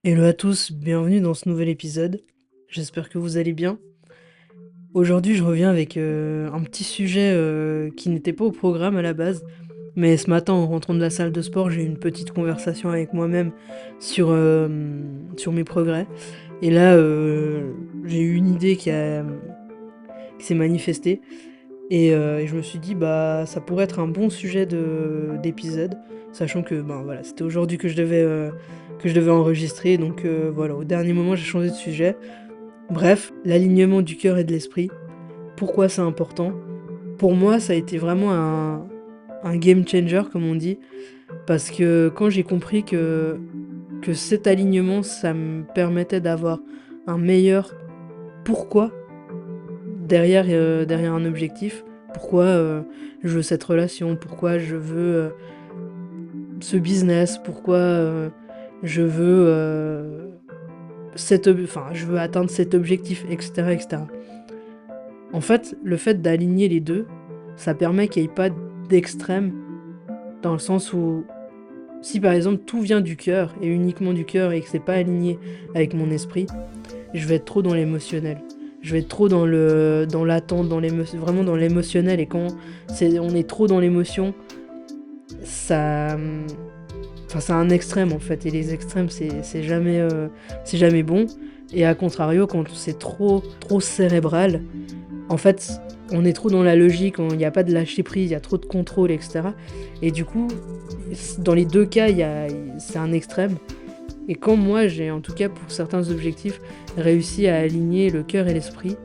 Hello à tous, bienvenue dans ce nouvel épisode. J'espère que vous allez bien. Aujourd'hui, je reviens avec un petit sujet qui n'était pas au programme à la base, mais ce matin, en rentrant de la salle de sport, j'ai eu une petite conversation avec moi-même sur mes progrès. Et là, j'ai eu une idée qui s'est manifestée, et je me suis dit, bah, ça pourrait être un bon sujet d'épisode, sachant que, ben voilà, c'était aujourd'hui que je devais enregistrer, donc voilà, au dernier moment, j'ai changé de sujet. Bref, l'alignement du cœur et de l'esprit. Pourquoi c'est important? Pour moi, ça a été vraiment un game changer, comme on dit, parce que quand j'ai compris que cet alignement, ça me permettait d'avoir un meilleur pourquoi derrière un objectif, pourquoi je veux cette relation, pourquoi je veux ce business, pourquoi je veux je veux atteindre cet objectif, etc., etc. En fait, le fait d'aligner les deux, ça permet qu'il n'y ait pas d'extrême, dans le sens où si par exemple tout vient du cœur et uniquement du cœur et que c'est pas aligné avec mon esprit, je vais être trop dans l'émotionnel. Je vais être trop dans l'attente, vraiment dans l'émotionnel, et quand on est trop dans l'émotion, ça enfin c'est un extrême en fait, et les extrêmes c'est jamais bon. Et à contrario, quand c'est trop cérébral, en fait, on est trop dans la logique, il n'y a pas de lâcher prise, il y a trop de contrôle, etc. Et du coup, dans les deux cas, c'est un extrême. Et quand moi, j'ai, en tout cas pour certains objectifs, réussi à aligner le cœur et l'esprit,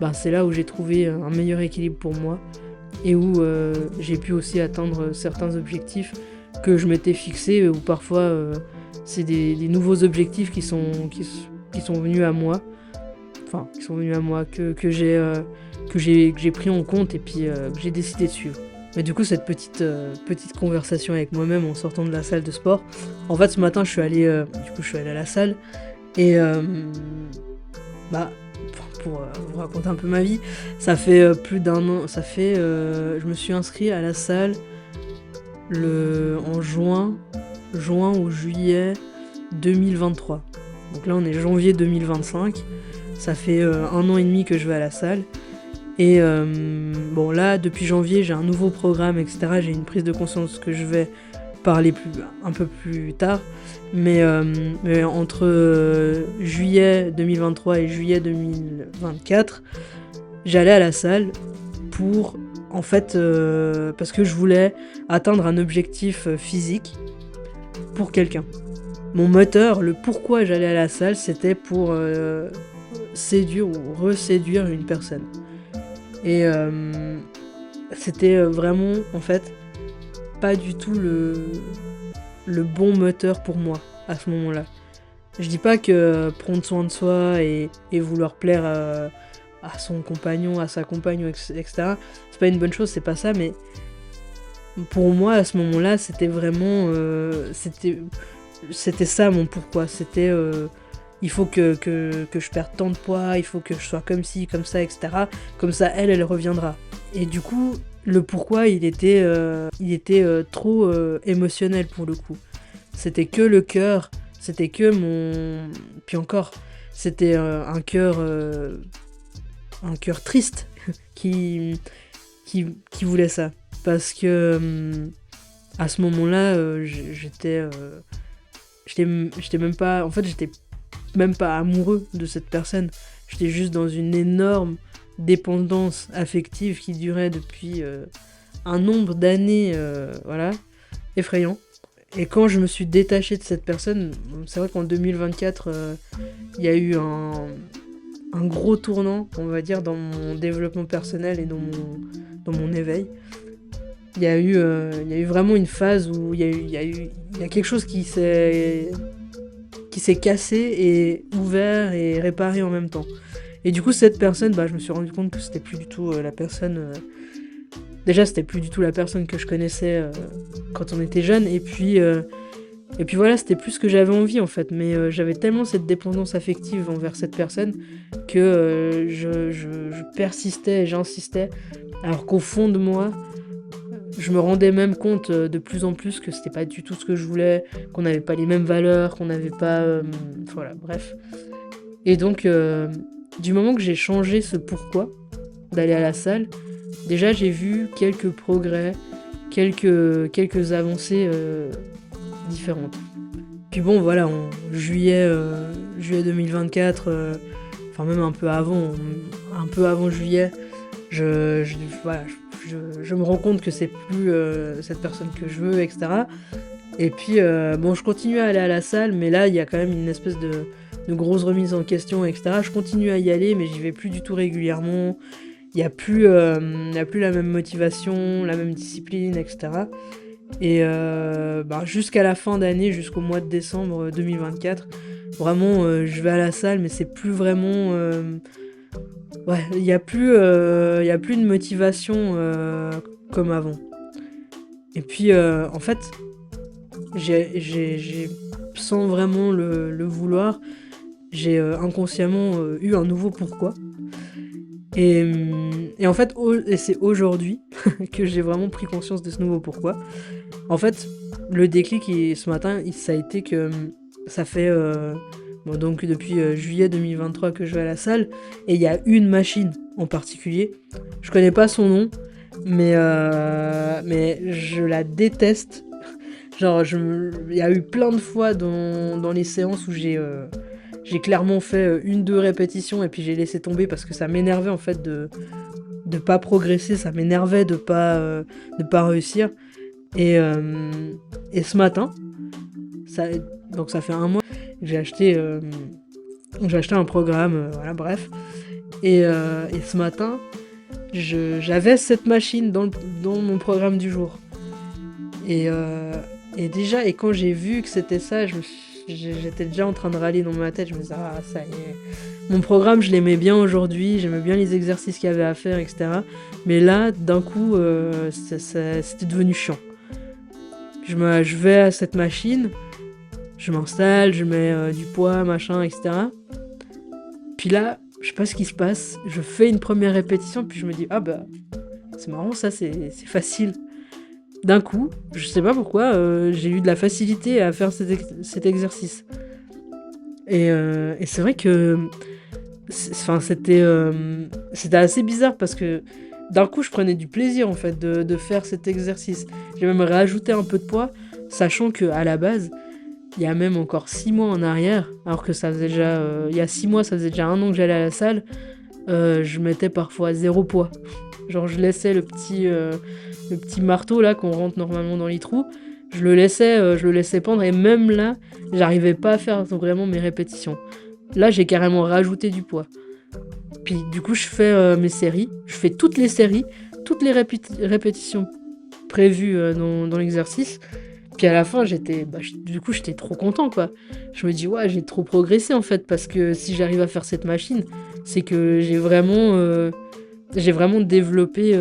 ben c'est là où j'ai trouvé un meilleur équilibre pour moi, et où j'ai pu aussi atteindre certains objectifs que je m'étais fixé, ou parfois c'est des nouveaux objectifs qui sont venus à moi, qui sont venus à moi, que j'ai pris en compte, et puis que j'ai décidé de suivre. Mais du coup, cette petite conversation avec moi-même en sortant de la salle de sport, en fait, ce matin, je suis allé à la salle, et bah, pour vous raconter un peu ma vie, ça fait plus d'un an, je me suis inscrit à la salle en juin ou juillet 2023. Donc là, on est janvier 2025. Ça fait 1 an et demi que je vais à la salle. Et bon, là, depuis janvier, j'ai un nouveau programme, etc. J'ai une prise de conscience que je vais parler un peu plus tard. Mais entre juillet 2023 et juillet 2024, j'allais à la salle pour, en fait, parce que je voulais atteindre un objectif physique pour quelqu'un. Mon moteur, le pourquoi j'allais à la salle, c'était pour séduire ou reséduire une personne. Et c'était vraiment, en fait, pas du tout le bon moteur pour moi à ce moment-là. Je dis pas que prendre soin de soi et vouloir plaire à son compagnon, à sa compagne, etc., c'est pas une bonne chose, c'est pas ça, mais pour moi à ce moment-là, c'était vraiment. C'était ça mon pourquoi. C'était. Il faut que je perde tant de poids, il faut que je sois comme ci, comme ça, etc. Comme ça, elle reviendra. Et du coup, le pourquoi, il était trop émotionnel pour le coup. C'était que le cœur, c'était que mon... Puis encore, c'était un cœur triste qui, qui voulait ça. Parce que à ce moment-là, j'étais même pas... En fait, j'étais même pas amoureux de cette personne. J'étais juste dans une énorme dépendance affective qui durait depuis un nombre d'années, voilà, effrayant. Et quand je me suis détaché de cette personne, c'est vrai qu'en 2024, il y a eu un gros tournant, on va dire, dans mon développement personnel et dans mon éveil. Il y a eu vraiment une phase où il y a quelque chose qui s'est cassé et ouvert et réparé en même temps. Et du coup, cette personne, bah, je me suis rendu compte que c'était plus du tout la personne. Déjà, c'était plus du tout la personne que je connaissais quand on était jeune. Et puis voilà, c'était plus ce que j'avais envie en fait. Mais j'avais tellement cette dépendance affective envers cette personne que je persistais et j'insistais. Alors qu'au fond de moi, je me rendais même compte de plus en plus que c'était pas du tout ce que je voulais, qu'on n'avait pas les mêmes valeurs, qu'on n'avait pas... voilà, bref. Et donc, du moment que j'ai changé ce pourquoi d'aller à la salle, déjà j'ai vu quelques progrès, quelques avancées différentes. Puis bon, voilà, en juillet 2024, enfin même un peu avant juillet, voilà, je me rends compte que c'est plus cette personne que je veux, etc. Et puis, bon, je continue à aller à la salle, mais là, il y a quand même une espèce de grosse remise en question, etc. Je continue à y aller, mais j'y vais plus du tout régulièrement. Il n'y a plus la même motivation, la même discipline, etc. Et jusqu'à la fin d'année, jusqu'au mois de décembre 2024, vraiment, je vais à la salle, mais c'est plus vraiment... ouais, il n'y a plus de motivation comme avant. Et puis, en fait, sans vraiment le vouloir, j'ai inconsciemment eu un nouveau pourquoi. Et en fait, et c'est aujourd'hui que j'ai vraiment pris conscience de ce nouveau pourquoi. En fait, le déclic ce matin, ça a été que ça fait donc depuis juillet 2023 que je vais à la salle, et il y a une machine en particulier. Je connais pas son nom, mais je la déteste. Genre, il y a eu plein de fois dans les séances où j'ai clairement fait 1-2 répétitions et puis j'ai laissé tomber parce que ça m'énervait en fait de pas progresser, ça m'énervait de pas réussir. Et ce matin, donc ça fait un mois, j'ai acheté un programme, voilà, bref. Et ce matin, j'avais cette machine dans mon programme du jour. Et déjà, et quand j'ai vu que c'était ça, j'étais déjà en train de râler dans ma tête. Je me disais, ah, ça y est. Mon programme, je l'aimais bien aujourd'hui, j'aimais bien les exercices qu'il y avait à faire, etc. Mais là, d'un coup, c'était devenu chiant. Je vais à cette machine, je m'installe, je mets du poids, machin, etc. Puis là, je sais pas ce qui se passe, je fais une première répétition, puis je me dis, ah bah, c'est marrant, ça, c'est facile. D'un coup, je sais pas pourquoi, j'ai eu de la facilité à faire cet exercice. Et c'est vrai que c'était assez bizarre parce que d'un coup, je prenais du plaisir en fait de faire cet exercice. J'ai même rajouté un peu de poids, sachant que à la base, il y a même encore 6 mois en arrière, alors que ça faisait déjà, il y a 6 mois, ça faisait déjà 1 an que j'allais à la salle, je mettais parfois 0 poids. Genre, je laissais le petit marteau là qu'on rentre normalement dans les trous, je le laissais pendre, et même là, j'arrivais pas à faire vraiment mes répétitions. Là, j'ai carrément rajouté du poids. Puis du coup, je fais mes séries, je fais toutes les séries, toutes les répétitions prévues dans l'exercice. Puis à la fin, j'étais trop content, quoi. Je me dis, ouais, j'ai trop progressé en fait, parce que si j'arrive à faire cette machine, c'est que j'ai vraiment développé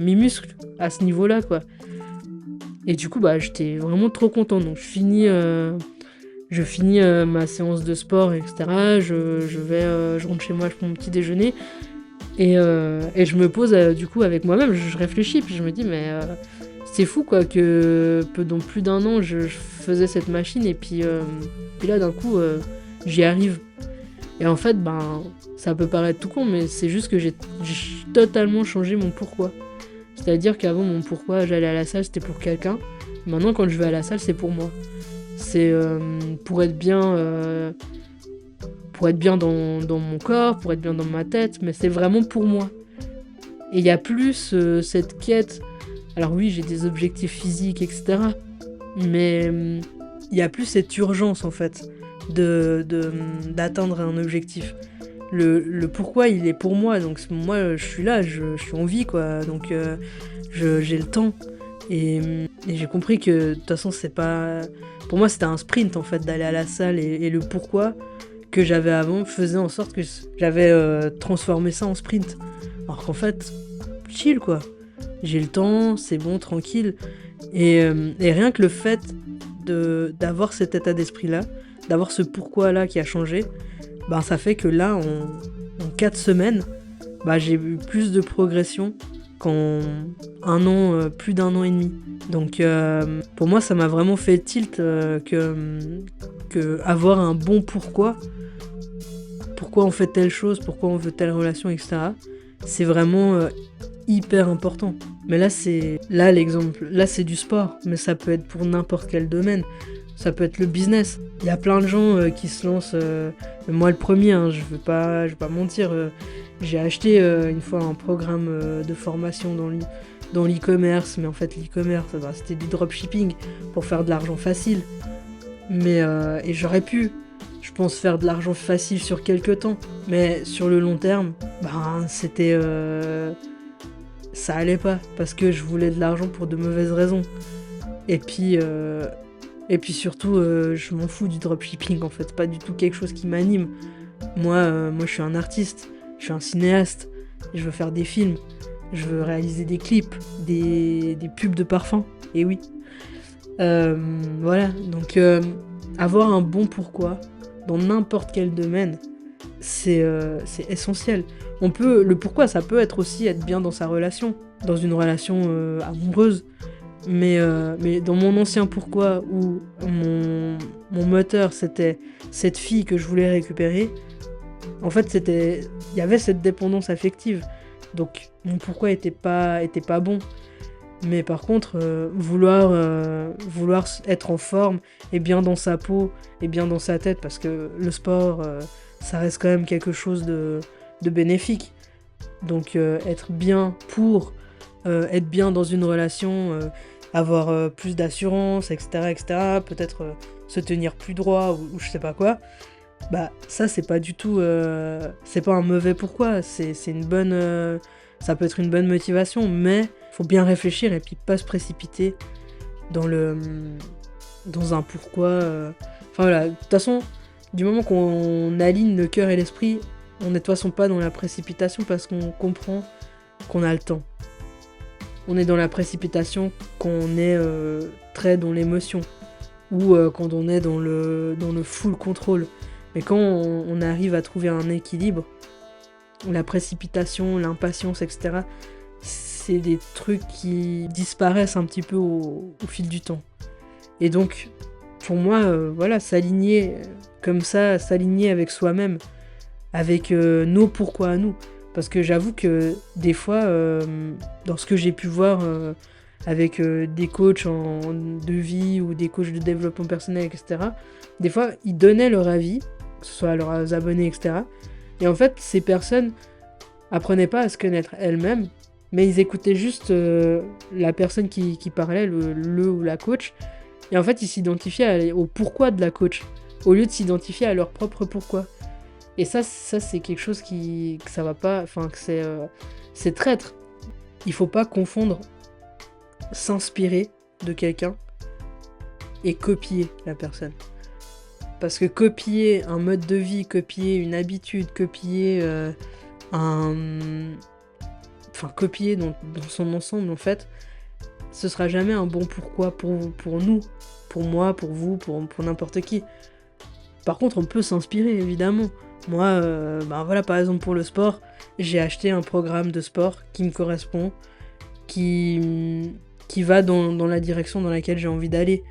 mes muscles à ce niveau-là, quoi. Et du coup, j'étais vraiment trop content. Donc je finis ma séance de sport, etc. Je rentre chez moi, je prends mon petit déjeuner. Et je me pose du coup avec moi-même, je réfléchis, puis je me dis, mais c'est fou quoi, que dans plus d'1 an, je faisais cette machine, et puis là d'un coup, j'y arrive. Et en fait, ça peut paraître tout con, mais c'est juste que j'ai totalement changé mon pourquoi. C'est-à-dire qu'avant, mon pourquoi j'allais à la salle, c'était pour quelqu'un. Maintenant, quand je vais à la salle, c'est pour moi. C'est pour être bien dans mon corps, pour être bien dans ma tête, mais c'est vraiment pour moi. Et il y a plus cette quête. Alors oui, j'ai des objectifs physiques, etc. Mais il y a plus cette urgence en fait d'atteindre un objectif. Le pourquoi, il est pour moi, donc moi je suis là, je suis en vie, quoi. Donc j'ai le temps. Et j'ai compris que de toute façon, c'est pas... Pour moi, c'était un sprint en fait d'aller à la salle, et le pourquoi que j'avais avant faisait en sorte que j'avais transformé ça en sprint. Alors qu'en fait, chill quoi. J'ai le temps, c'est bon, tranquille. Et rien que le fait d'avoir cet état d'esprit-là, d'avoir ce pourquoi-là qui a changé, ça fait que là, en 4 semaines, j'ai eu plus de progression qu'en plus d'1 an et demi. Donc pour moi, ça m'a vraiment fait tilt que avoir un bon pourquoi on fait telle chose, pourquoi on veut telle relation, etc. C'est vraiment hyper important. Mais là l'exemple, là c'est du sport, mais ça peut être pour n'importe quel domaine. Ça peut être le business. Il y a plein de gens qui se lancent. Moi le premier, hein, je vais pas mentir. J'ai acheté une fois un programme de formation dans l'e-commerce, mais en fait l'e-commerce, c'était du dropshipping pour faire de l'argent facile. Mais et j'aurais pu, je pense, faire de l'argent facile sur quelques temps, mais sur le long terme, c'était ça allait pas parce que je voulais de l'argent pour de mauvaises raisons. Et puis surtout, je m'en fous du dropshipping en fait, c'est pas du tout quelque chose qui m'anime. Moi, je suis un artiste, je suis un cinéaste, je veux faire des films, je veux réaliser des clips, des pubs de parfum, et oui. Voilà, donc avoir un bon pourquoi dans n'importe quel domaine, c'est essentiel. Le pourquoi, ça peut être aussi être bien dans sa relation, dans une relation amoureuse. Mais dans mon ancien pourquoi, où mon moteur c'était cette fille que je voulais récupérer, en fait il y avait cette dépendance affective. Donc mon pourquoi était pas bon. Mais par contre, vouloir être en forme et bien dans sa peau et bien dans sa tête, parce que le sport, ça reste quand même quelque chose de bénéfique. Donc être bien pour être bien dans une relation, avoir plus d'assurance, etc., etc., peut-être se tenir plus droit ou je sais pas quoi, ça c'est pas du tout, c'est pas un mauvais pourquoi, c'est une bonne, ça peut être une bonne motivation, mais faut bien réfléchir et puis pas se précipiter dans un pourquoi. Enfin voilà, de toute façon, du moment qu'on aligne le cœur et l'esprit, on n'est de toute façon pas dans la précipitation parce qu'on comprend qu'on a le temps. On est dans la précipitation quand on est très dans l'émotion ou quand on est dans le full contrôle. Mais quand on arrive à trouver un équilibre, la précipitation, l'impatience, etc., c'est des trucs qui disparaissent un petit peu au fil du temps. Et donc, pour moi, voilà, s'aligner comme ça, s'aligner avec soi-même, avec nos pourquoi à nous. Parce que j'avoue que des fois, dans ce que j'ai pu voir avec des coachs de vie ou des coachs de développement personnel, etc., des fois, ils donnaient leur avis, que ce soit à leurs abonnés, etc. Et en fait, ces personnes apprenaient pas à se connaître elles-mêmes, mais ils écoutaient juste la personne qui parlait, le ou la coach, et en fait, ils s'identifiaient au pourquoi de la coach, au lieu de s'identifier à leur propre pourquoi. Et ça c'est quelque chose que ça va pas, enfin que c'est traître. Il faut pas confondre s'inspirer de quelqu'un et copier la personne. Parce que copier un mode de vie, copier une habitude, copier copier dans son ensemble, en fait, ce sera jamais un bon pourquoi pour nous, pour moi, pour vous, pour n'importe qui. Par contre, on peut s'inspirer, évidemment. Moi, voilà, par exemple, pour le sport, j'ai acheté un programme de sport qui me correspond, qui va dans la direction dans laquelle j'ai envie d'aller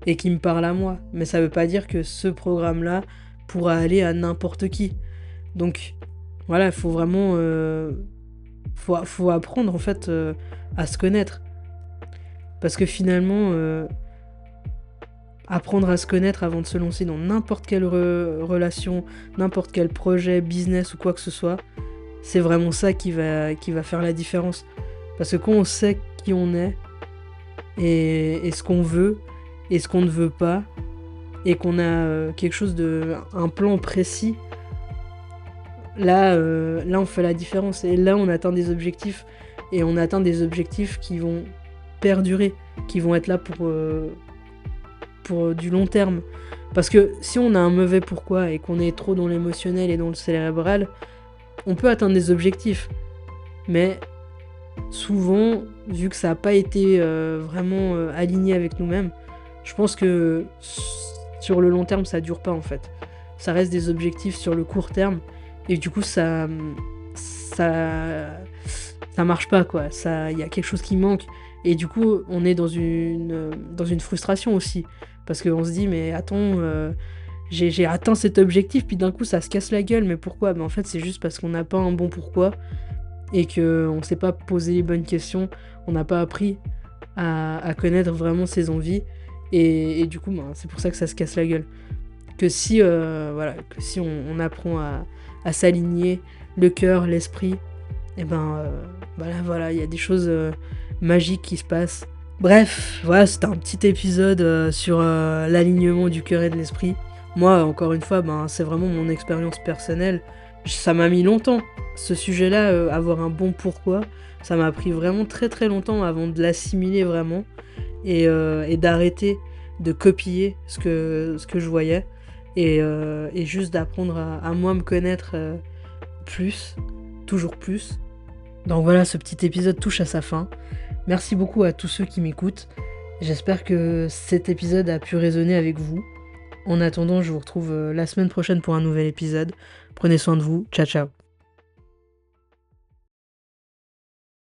et qui me parle à moi. Mais ça veut pas dire que ce programme-là pourra aller à n'importe qui. Donc, voilà, il faut vraiment... faut apprendre, en fait, à se connaître. Parce que finalement... apprendre à se connaître avant de se lancer dans n'importe quelle relation, n'importe quel projet, business ou quoi que ce soit, c'est vraiment ça qui va faire la différence. Parce que quand on sait qui on est, et ce qu'on veut, et ce qu'on ne veut pas, et qu'on a quelque chose un plan précis, là on fait la différence. Et là on atteint des objectifs, et on atteint des objectifs qui vont perdurer, qui vont être là pour du long terme. Parce que si on a un mauvais pourquoi et qu'on est trop dans l'émotionnel et dans le cérébral, on peut atteindre des objectifs. Mais souvent, vu que ça n'a pas été vraiment aligné avec nous-mêmes, je pense que sur le long terme, ça dure pas en fait. Ça reste des objectifs sur le court terme. Et du coup, ça ça marche pas, quoi. Il y a quelque chose qui manque. Et du coup, on est dans une frustration aussi. Parce qu'on se dit, mais attends, j'ai atteint cet objectif, puis d'un coup, ça se casse la gueule. Mais pourquoi? En fait, c'est juste parce qu'on n'a pas un bon pourquoi et qu'on ne s'est pas posé les bonnes questions. On n'a pas appris à connaître vraiment ses envies. Et du coup, c'est pour ça que ça se casse la gueule. Que si, que si on apprend à s'aligner le cœur, l'esprit, et voilà, il y a des choses magiques qui se passent. Bref, voilà, c'était un petit épisode sur l'alignement du cœur et de l'esprit. Moi, encore une fois, c'est vraiment mon expérience personnelle. Ça m'a mis longtemps, ce sujet-là, avoir un bon pourquoi. Ça m'a pris vraiment très très longtemps avant de l'assimiler vraiment et d'arrêter de copier ce que je voyais et juste d'apprendre à moi me connaître plus, toujours plus. Donc voilà, ce petit épisode touche à sa fin. Merci beaucoup à tous ceux qui m'écoutent. J'espère que cet épisode a pu résonner avec vous. En attendant, je vous retrouve la semaine prochaine pour un nouvel épisode. Prenez soin de vous. Ciao, ciao.